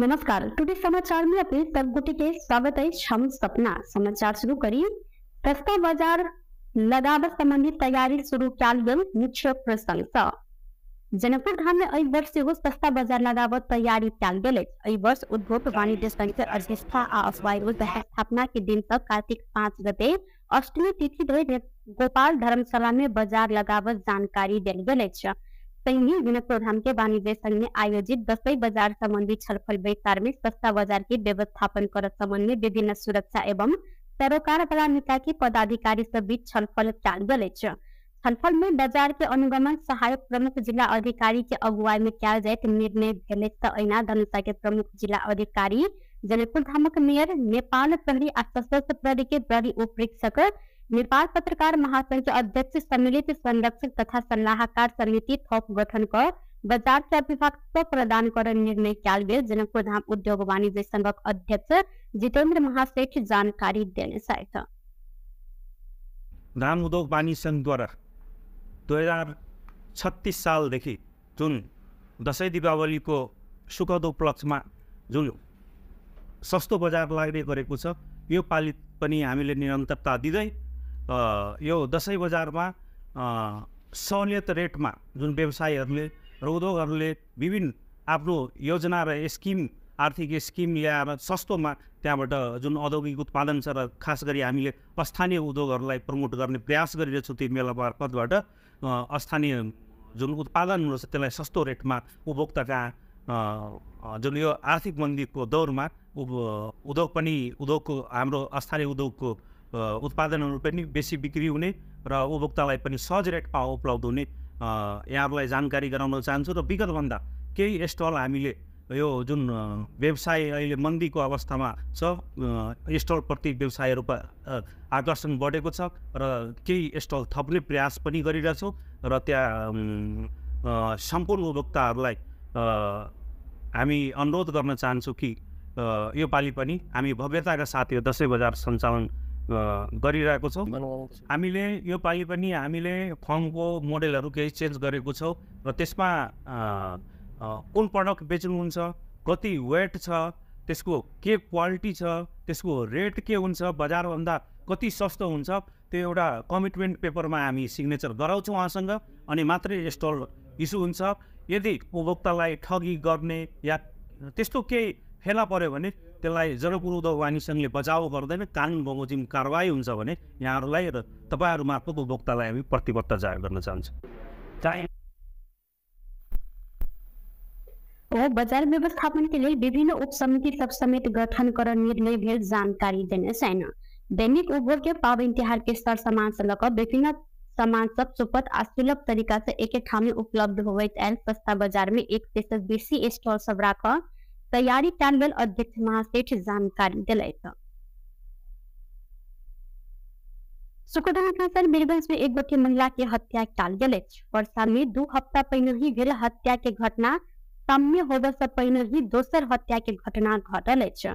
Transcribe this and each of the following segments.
नमस्कार। टुडे समाचार में अपने सबगोटे के स्वागत है। हम सपना समाचार शुरू करी। सस्ता बाजार लगावत संबंधी तैयारी शुरू कियाल गेल मुख्य प्रशंसा। जनकपुर धाम में एहि वर्ष एगो सस्ता बाजार लगावत तैयारी कियाल गेल अछि। एहि वर्ष उद्योग वाणिज्य संघ के अध्यक्षता आ अफवाह स्थापना के दिन तक कार्तिक 5 गते अष्टमी तिथि धरि गोपाल धर्मशाला में बाजार लगावत जानकारी देल गेल अछि। संघीय जनकपुर धाम के वाणिज्य संघ में आयोजित दसई बाजार संबंधी छलफल बैठक में सस्ता बाजार के व्यवस्थापन करत संबंध में विभिन्न सुरक्षा एवं सरोकार वाला नेता के पदाधिकारी सब बीच छलफल कियाल गेल अछि। छलफल में बाजार के अनुगमन सहायक प्रमुख जिला अधिकारी के अगुवाई में कियाल जाइत निर्णय भेल अछि। एना धनुषा के प्रमुख जिला अधिकारी, जनकपुर धामक मेयर, नेपाल प्रहरी आ सशस्त्र प्रहरी के प्रहरी उपरीक्षक, नेपाल पत्रकार महासंघ के अध्यक्ष, सम्मिलित संरक्षक तथा सलाहकार समिति थप गठन कर बाजार के अभिभावक प्रदान कर निर्णय कियाल गेल। जनकपुर धाम उद्योग वाणिज्य संघक अध्यक्ष जितेंद्र महासेठ जानकारी देने छथि। धाम उद्योग वाणिज्य संघ द्वारा 2036 सालदेखि जुन दसैँ दीपावलीको सुखद उपलक्ष्यमा जुन सस्तो बजार लाग्ने गरेको छ, यो पालि पनि हामीले निरन्तरता दिँदै यो दसैँ बजारमा सहुलियत रेटमा जुन व्यवसायीहरूले र उद्योगहरूले विभिन्न आफ्नो योजना र स्किम, आर्थिक स्किम ल्याएर सस्तोमा त्यहाँबाट जुन औद्योगिक उत्पादन छ र खास गरी हामीले स्थानीय उद्योगहरूलाई प्रमोट गर्ने प्रयास गरिरहेछौँ। त्यो मेला मार्फतबाट स्थानीय जुन उत्पादनहरू छ त्यसलाई सस्तो रेटमा उपभोक्ता कहाँ जुन यो आर्थिक मन्दीको दौरमा उद्योगको हाम्रो स्थानीय उद्योगको उत्पादनहरू पनि बेसी बिक्री हुने र उपभोक्तालाई पनि सहज रेटमा उपलब्ध हुने यहाँहरूलाई जानकारी गराउन चाहन्छु। र विगतभन्दा केही स्टल हामीले यो जुन व्यवसाय अहिले मन्दीको अवस्थामा छ, स्टल प्रति व्यवसायहरूको आकर्षण बढेको छ र केही स्टल थप्ने प्रयास पनि गरिरहेछौँ र त्यहाँ सम्पूर्ण उपभोक्ताहरूलाई हामी अनुरोध गर्न चाहन्छौँ कि यो पालि पनि हामी भव्यताका साथ यो दसैँ बजार सञ्चालन गरिरहेको छौँ। हामीले यो पालि पनि हामीले फर्मको मोडेलहरू केही चेन्ज गरेको छौँ र त्यसमा कुन प्रडक्ट बेच्नुहुन्छ, कति वेट छ, त्यसको के क्वालिटी छ, त्यसको रेट के हुन्छ, बजारभन्दा कति सस्तो हुन्छ, त्यो एउटा कमिटमेन्ट पेपरमा हामी सिग्नेचर गराउँछौँ उहाँसँग, अनि मात्रै स्टल इस्यु हुन्छ। यदि उपभोक्तालाई ठगी गर्ने या त्यस्तो केही फेला पर्यो भने त्यसलाई जनकपुर उद्योग वाणिज्य संघले बचाउ गर्दैन, कानुन बमोजिम कारवाही हुन्छ भने यहाँहरूलाई र तपाईँहरू मार्फत उपभोक्तालाई हामी प्रतिबद्धता जाहेर गर्न चाहन्छौँ। बाजार व्यवस्थापन के लिए विभिन्न उप समिति सब समेत गठन कर निर्णय भेल जानकारी देने छैन। दैनिक उपभोग के पावन त्योहार के सर सामान से लकर विभिन्न सामान सब सुपथ आ सुलभ तरीका से एक ठाम में उपलब्ध होवत आयल सस्ता बाजार में 120 स्टॉल सब राख तैयारी कियाल गेल अध्यक्ष महासेठ जानकारी दिलैथ। शुक्रवार वीरगंज में एक गोटी महिला के हत्या कियाल गेल अछि। वर्षा में 2 हफ्ता पहिने ही भेल हत्या के घटना साम्य होबे से पहिने ही दोसर हत्या के घटना घटल अछि।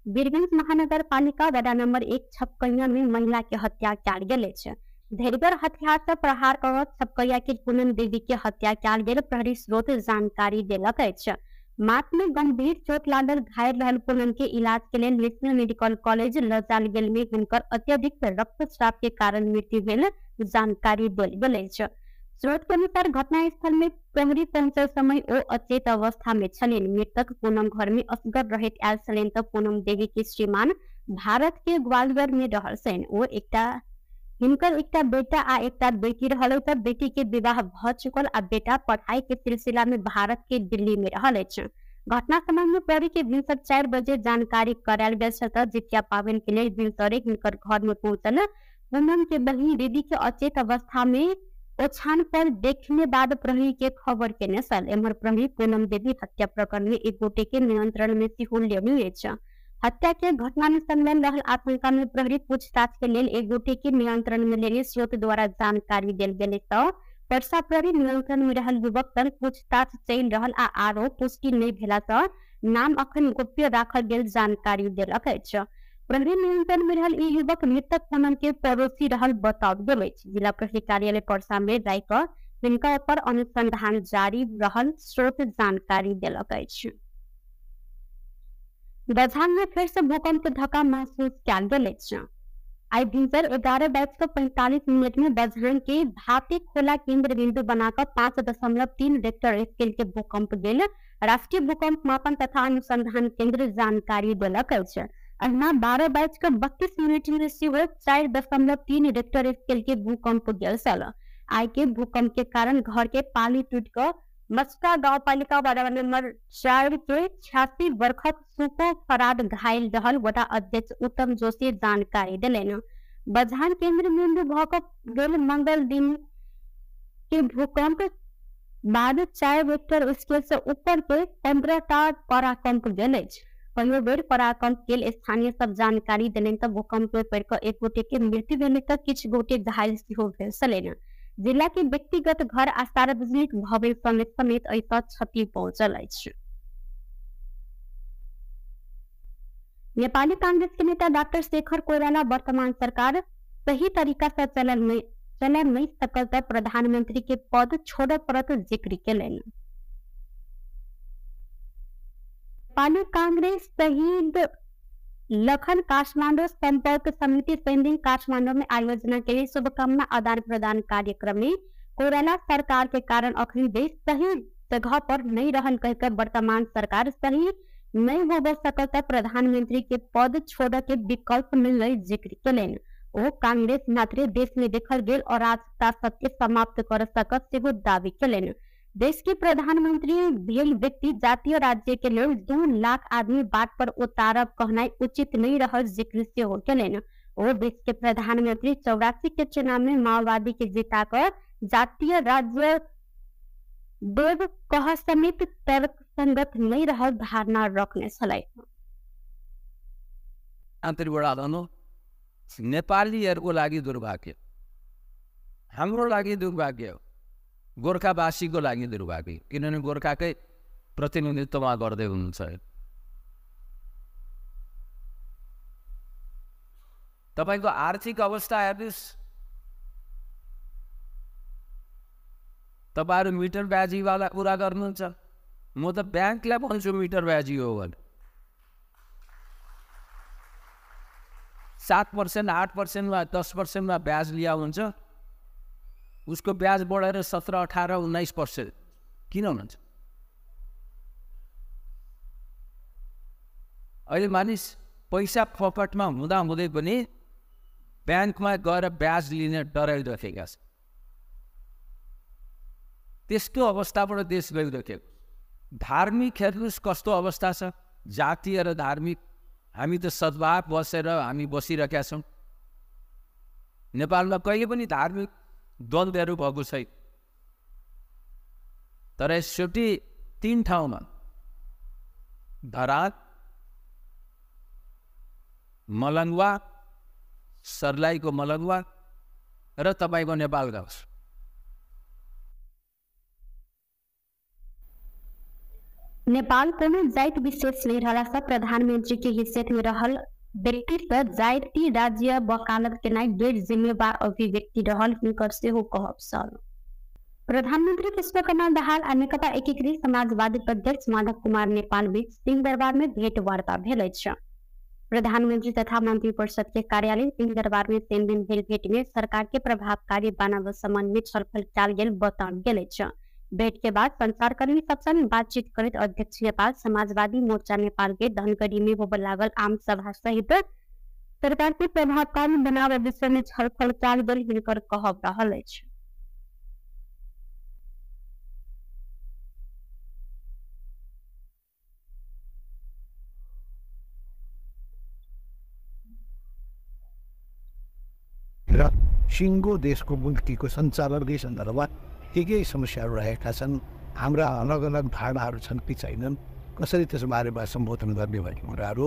वीरगंज महानगर पालिका वार्ड नंबर 1 छपकैया में महिला के हत्या कियाल गेल अछि। धैर्यगर हथियार से प्रहार कर छपकैया के पूनम देवी के हत्या कियाल गेल प्रहरी स्रोत जानकारी देलक अछि। माथ में गंभीर चोट लागल घायल रहल पूनम के इलाज के लिए नेशनल मेडिकल कॉलेज ल जाल गेल में हुनकर अत्यधिक रक्तस्राव के कारण मृत्यु भेल जानकारी देल गेल अछि। स्रोत के अनुसार घटनास्थल में प्रहरी पहुंचल समय ओ अचेत अवस्था में छलिन। मृतक पूनम घर में असगर रहैत आयल छलनि तऽ पूनम देवी के श्रीमान भारत के ग्वालियर में रहल छनि। ओ हिनकर एकटा बेटा आ एकटा बेटी रहल तऽ बेटी के विवाह भ चुकल आ बेटा पढ़ाई के सिलसिला में भारत के दिल्ली में रहल अछि। घटना संबंध में प्रहरी के भिनसर 4 बजे जानकारी करायल गेल छल। जितिया पावनि के लिए भिनसरे हिनकर घर में पहुंचल पूनम के बहिन दीदी के अचेत अवस्था में ओछान पर देखने बाद प्रहरी के खबर के नसल। एमहर प्रहरी पूनम देवी हत्या प्रकरण में एक गोटे के नियंत्रण में सेहो लेने अछि। हत्या के घटना में संलग्न रहल आशंका में प्रहरी पूछताछ के लिए एक गोटे के नियंत्रण में लेने स्रोत द्वारा जानकारी देल गेल तऽ परसा प्रहरी नियंत्रण में रहल युवक संग पूछताछ चलि रहल आ आरोप पुष्टि नहीं भेला सँ नाम अखन गोप्य राखल गेल जानकारी देलक अछि। प्रहरी नियंत्रण में रहल युवक मृतक पूनम के पड़ोसी रहल बताओल गेल अछि। जिला प्रहरी कार्यालय परसा में राइक जिनका पर अनुसंधान जारी रहल स्रोत जानकारी देलक अछि। बझाङ में फिर से भूकंप के धक्का महसूस कयल गेल अछि। आई भिनसर 11:45 में बझाङ के भाते खोला केंद्र बिंदु बनाकर 5.3 रिक्टर स्केल के भूकंप गेल राष्ट्रीय भूकंप मापन तथा अनुसंधान केंद्र जानकारी देलक अछि। अहिना 12:32 में सेहो 4.3 रिक्टर स्केल के भूकंप गेल छल। आई के भूकंप के कारण घर के पाली टूट कर मस्का गाँव पालिका वार्ड नंबर 4 के 86 वर्षक सुको फराद घायल रहल वटा अध्यक्ष उत्तम जोशी जानकारी दिलेन। बझाङ केंद्र बिंदु भऽ कऽ गेल मंगल दिन के भूकंप बाद 4 रिक्टर स्केल से ऊपर के 15टा पराकंप गेल अछि। पहिलो बेर पराकंप गेल स्थानीय सब जानकारी देलनि तऽ भूकंप में पड़ि कऽ एक गोटे के मृत्यु भेल तऽ किछु गोटे घायल सेहो भेल छलनि। जिला के व्यक्तिगत घर आ सार्वजनिक भवन समेत ऐसा क्षति पहुंचल अछि। नेपाली कांग्रेस के नेता डॉक्टर शेखर कोइराला वर्तमान सरकार सही तरीका से चल नहीं सकल तऽ प्रधानमंत्री के पद छोड़ पड़त जिक्र केलनि। नेपाली कांग्रेस शहीद लखन काठमांडू संपर्क समिति सैनिक काठमांडू में आयोजना के लिए शुभकामना आदान प्रदान कार्यक्रम में कोइराला सरकार के कारण अखनी देश सही जगह पर नहीं रहन कहकर वर्तमान सरकार सही नहीं हो सकल तऽ प्रधानमंत्री के पद छोड़ के विकल्प मिल जिक्र केलनि। ओ कांग्रेस मात्र देश में देखल गेल अराजकता सबके समाप्त कर सकत सेहो दावी केलनि। देश के प्रधानमंत्री भेल व्यक्ति जातीय राज्य के लेल 2 लाख आदमी बाट पर उतारब कहनाई उचित नहीं रहल जिक्र सेहो केलनि। ओ देश के प्रधानमंत्री 84 के चुनाव में माओवादी के जिताकर जातीय राज्य देव कह समेत तर्क संगत नहीं रहल धारणा रखने छलै। नेपालीहरूको लागि दुर्भाग्य, हाम्रो लागि दुर्भाग्य, गोर्खावासीको लागि दुर्भाग्य, किनभने गोर्खाकै प्रतिनिधित्वमा गर्दै हुनुहुन्छ। तपाईको आर्थिक अवस्था हेर्नुस्, तपाईहरु मिटर ब्याजीवाला कुरा गर्नुहुन्छ, म त ब्याङ्कलाई भन्छु मिटर ब्याजी हो भने 7%, 8% मा 10% मा ब्याज लिया हुन्छ, उसको ब्याज बढेर 17, 18, 19% किन हुन्छ? अहिले मानिस पैसा पकेटमा हुँदा हुँदै पनि ब्याङ्कमा गएर ब्याज लिने डराइरहेका छन्। त्यस्तो अवस्थाबाट देश गइरहेको। धार्मिक हेर्नुस् कस्तो अवस्था छ, जातीय र धार्मिक हामी त सद्भाव बसेर हामी बसिरहेका छौँ। नेपालमा कहिले पनि धार्मिक द्वन्द्वहरू भएको छैन। तर यसचोटि 3 ठाउँमा धरान, मलङ्गवा, सर्लाहीको मलङ्गवा र तपाईँको नेपाल गाउँ। नेपाल कोनो जाति विशेष नहीं रहला से प्रधानमंत्री के हैसियत में रहल व्यक्ति से जाति राज्य वकालत के नाई गैर जिम्मेवार अभिव्यक्ति रहल हिनकर सेहो कहब छल। प्रधानमंत्री पुष्पकमल दाहाल आ नेकपा एकीकृत समाजवादी अध्यक्ष माधव कुमार नेपाल बीच सिंहदरबार में भेंट वार्ता भेल अछि। प्रधानमंत्री तथा मंत्री परिषद के कार्यालय सिंहदरबार में 3 दिन भेल भेंट में सरकार के प्रभावकारी बनाबय संबंध में छलफल कयल गेल बताओल गेल अछि। भेंट के बाद संचारकर्मी सबसे बातचीत करते अध्यक्ष नेपाल समाजवादी मोर्चा नेपाल के धनगढ़ी में होबे लागल आम सभा सहित सरकार के प्रभावकारी बनावे विषय में छलफल कयल गेल हिनकर कहब रहल अछि। र सिङ्गो देशको मुक्तिको सञ्चालनकै सन्दर्भमा के समस्याहरू रहेका छन्, हाम्रा अलग अलग धारणाहरू छन् कि छैनन्, कसरी त्यस बारेमा सम्बोधन गर्ने भन्ने कुराहरू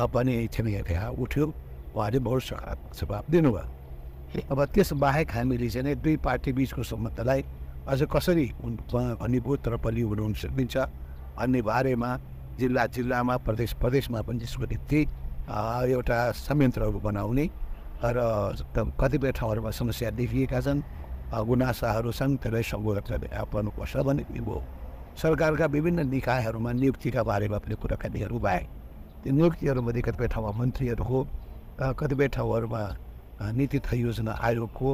पनि त्यहाँ उठ्यो। उहाँले बहुत सकारात्मक जवाब दिनुभयो। अब त्यस बाहेक हामीले चाहिँ 2 पार्टी बिचको सम्बन्धलाई अझ कसरी घनीभूत र बलियो बनाउन सकिन्छ भन्ने बारेमा जिल्ला जिल्लामा प्रदेश प्रदेशमा पनि त्यसको निम्ति एउटा संयन्त्रहरू बनाउने र कतिपय ठाउँहरूमा समस्या देखिएका छन्, गुनासाहरू छन्, त्यसलाई सम्बोधन गर्नुपर्छ भन्ने हो। सरकारका विभिन्न निकायहरूमा नियुक्तिका बारेमा पनि कुराकानीहरू भए। त्यो नियुक्तिहरूमध्ये कतिपय ठाउँमा मन्त्रीहरूको, कतिपय ठाउँहरूमा नीति तथा योजना आयोगको,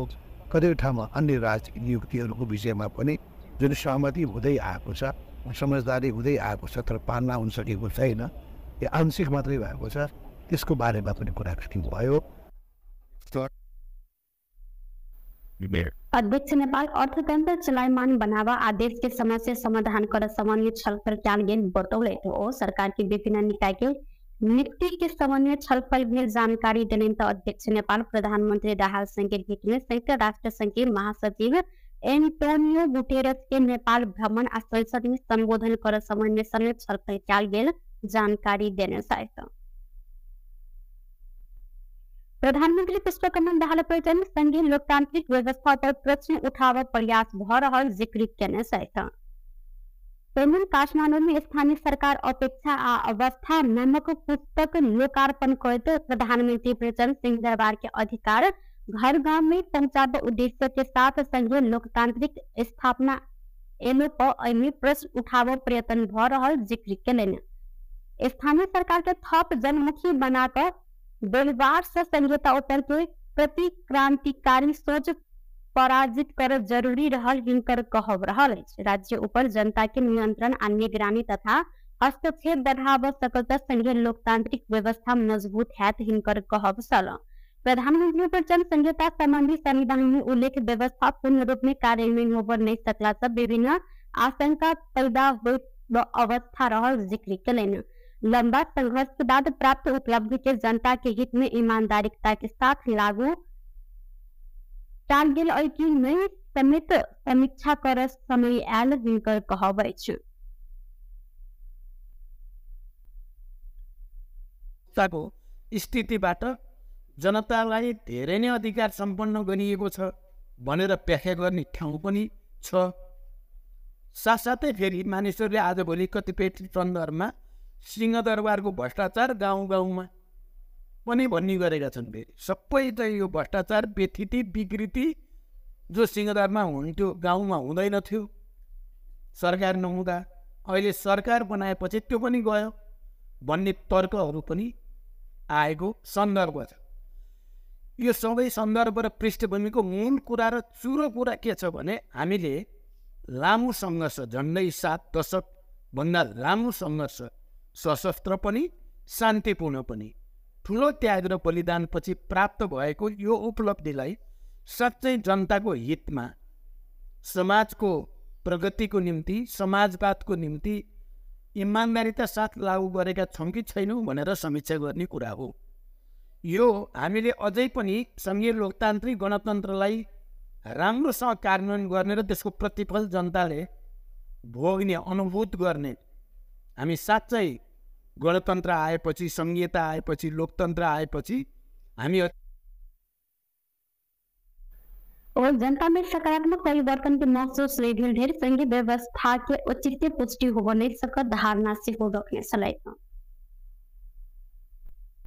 कतिपय ठाउँमा अन्य राजनीतिक नियुक्तिहरूको विषयमा पनि जुन सहमति हुँदै आएको छ, समझदारी हुँदै आएको छ, तर पालना हुन सकेको छैन, यो आंशिक मात्रै भएको छ, त्यसको बारेमा पनि कुराकानी भयो। अध्यक्ष नेपाल अर्थतन्त्र चलायमान बनावा आदेश के समस्या समाधान कर समन्वय छलफल कैल बतौले हो। सरकार की विभिन्न निकाय के नियुक्ति के समन्वय छलफल में जानकारी देने तो अध्यक्ष नेपाल प्रधानमंत्री दाहाल संघ के भेट में संयुक्त राष्ट्र संघ के महासचिव एंटोनियो गुटेरस के नेपाल भ्रमण आ संसद में संबोधन कर समन्वय समेत छलफल कैल जानकारी देने सहित प्रधानमंत्री पुष्पकमल दाहाल प्रचंड संघीय लोकतांत्रिक व्यवस्था पर प्रश्न उठाव प्रयास भ रहल जिक्र केने सहित काठमांडू में स्थानीय सरकार अपेक्षा आ अवस्था नामक पुस्तक लोकार्पण करते प्रधानमंत्री प्रचंड सिंह दरबार के अधिकार घर गांव में पहुंचावे उद्देश्य के साथ संघीय लोकतांत्रिक स्थापना एनो पर प्रश्न उठाव प्रयत्न भ रहल जिक्र केलनि। स्थानीय सरकार के थप जनमुखी बनाकर व्यवहार से संहिता उतर के प्रति क्रांतिकारी सोच पराजित कर जरूरी रहल हिंकर कहब रहल। राज्य ऊपर जनता के नियंत्रण आ निगरानी तथा हस्तक्षेप बढ़ाव सकल संघीय लोकतांत्रिक व्यवस्था मजबूत हैत हिंकर कहब सल। प्रधानमंत्री प्रचंड संहिता संबंधी संविधान में उल्लेख व्यवस्था पूर्ण रूप में कार्यान्वयन होकर नहीं सकला से विभिन्न आशंका पैदा हुई अवस्था रहल जिक्र केलनि। लंबा संघर्ष के बाद प्राप्त उपलब्धि के जनता के हित में ईमानदारिता के साथ लागू टाल में समेत समीक्षा कर समय आयल हिंकर कहब। स्थितिबाट जनतालाई धेरै नै अधिकार सम्पन्न गरिएको छ भनेर व्याख्या गर्ने ठाउँ पनि छ। साथसाथै फेरि मानिसहरूले आजभोलि कतिपय सन्दर्भमा सिंहदरबारको भ्रष्टाचार गाउँ गाउँमा पनि भन्ने गरेका छन्। फेरि सबै चाहिँ यो भ्रष्टाचार व्यथिति विकृति जो सिंहदरबारमा हुन्थ्यो गाउँमा हुँदैन थियो सरकार नहुँदा, अहिले सरकार बनाएपछि त्यो पनि गयो भन्ने तर्कहरू पनि आएको सन्दर्भ छ। यो सबै सन्दर्भ र पृष्ठभूमिको मूल कुरा र चुरो कुरा के छ भने हामीले लामो सङ्घर्ष, झन्डै 7 दशकभन्दा लामो सङ्घर्ष, सशस्त्र पनि शान्तिपूर्ण पनि ठुलो त्याग र बलिदानपछि प्राप्त भएको यो उपलब्धिलाई साँच्चै जनताको हितमा, समाजको प्रगतिको निम्ति, समाजवादको निम्ति इमानदारीका साथ लागू गरेका छौँ कि छैनौँ भनेर समीक्षा गर्ने कुरा हो। यो हामीले अझै पनि संघीय लोकतान्त्रिक गणतन्त्रलाई राम्रोसँग कार्यान्वयन गर्ने र त्यसको प्रतिफल जनताले भोग्ने, अनुभूत गर्ने, हामी साँच्चै गणतन्त्र आएपछि, संघीयता आएपछि, लोकतन्त्र आएपछि हामी और जनता में सकारात्मक परिवर्तन के महसूस ढेर संघीय व्यवस्था के औचित्य पुष्टि हो नहीं सकत धारणा से हो रखने सलाइता।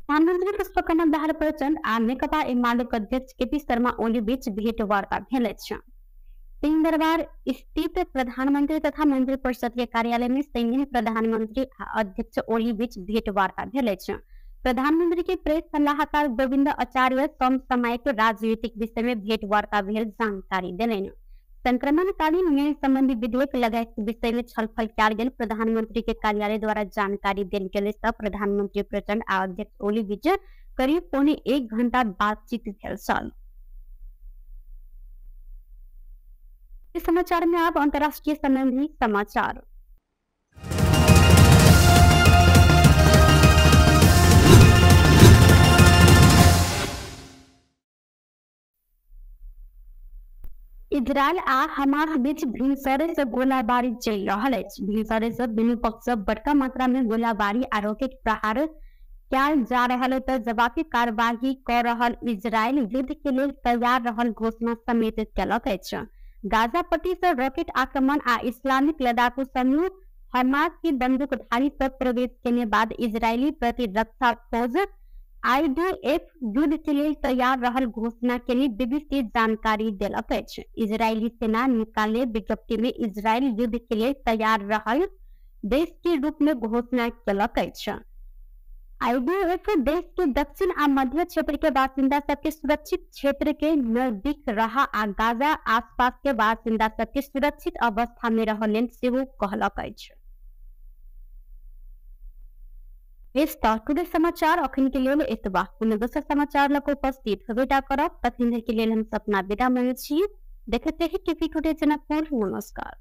प्रधानमंत्री पुष्पकमल दाहाल प्रचंड आ नेकपा एमालेका अध्यक्ष केपी शर्मा ओली बीच भेंटवार्ता भेल छ। सिंहदरबार स्थित प्रधानमंत्री तथा मंत्री परिषद के कार्यालय में संघीय प्रधानमंत्री अध्यक्ष ओली बीच भेंटवार्ता भेल छ। प्रधानमंत्री के प्रेस सलाहकार गोविंद आचार्य समसामयिक राजनीतिक विषय में भेंटवार्ता भेल जानकारी देलनि। संक्रमणकालीन न्याय संबंधी विधेयक लगायत विषय में छलफल कैल गेल प्रधानमंत्री के कार्यालय द्वारा जानकारी देल गेल। प्रधानमंत्री प्रचंड आ अध्यक्ष ओली बीच करीब 1 घंटा बातचीत भेल छल। इस समाचार में आप अंतर्राष्ट्रीय संबंधी समाचार। इजरायल आ हमास बीच भिनसरे से गोलाबारी चल रहा है। भिनसरे से दुनू पक्ष बड़का मात्रा में गोलाबारी आ रॉकेट प्रहार कैल जा रहा है तो जवाबी कार्यवाही कर रहल इजरायल युद्ध के लिए तैयार रहल घोषणा समेत कलक है। गाजा पट्टी से रॉकेट आक्रमण आ इस्लामिक लड़ाकू समूह हमास की बंदूकधारी पर प्रवेश करने बाद इजरायली प्रतिरक्षा फौज IDF युद्ध के लिए तैयार रहल घोषणा के लिए BBC जानकारी दिलक है। इजरायली सेना निकाले विज्ञप्ति में इजरायल युद्ध के लिए तैयार रहल देश के रूप में घोषणा कलक है। IDF देश के दक्षिण आ मध्य क्षेत्र के बासिंदा सबके सुरक्षित क्षेत्र के नजदीक रहा आ गाजा आसपास के बासिंदा सबके सुरक्षित अवस्था में रहलेन सेहो कहलक अछि। इस टुडे समाचार अखन के लेल एतबा। पुनः दोसर समाचार लक उपस्थित हेबेटा करब। तखन के लेल हम सपना विदा मांगै छी। देखते ही टीवी टुडे जनकपुर। नमस्कार।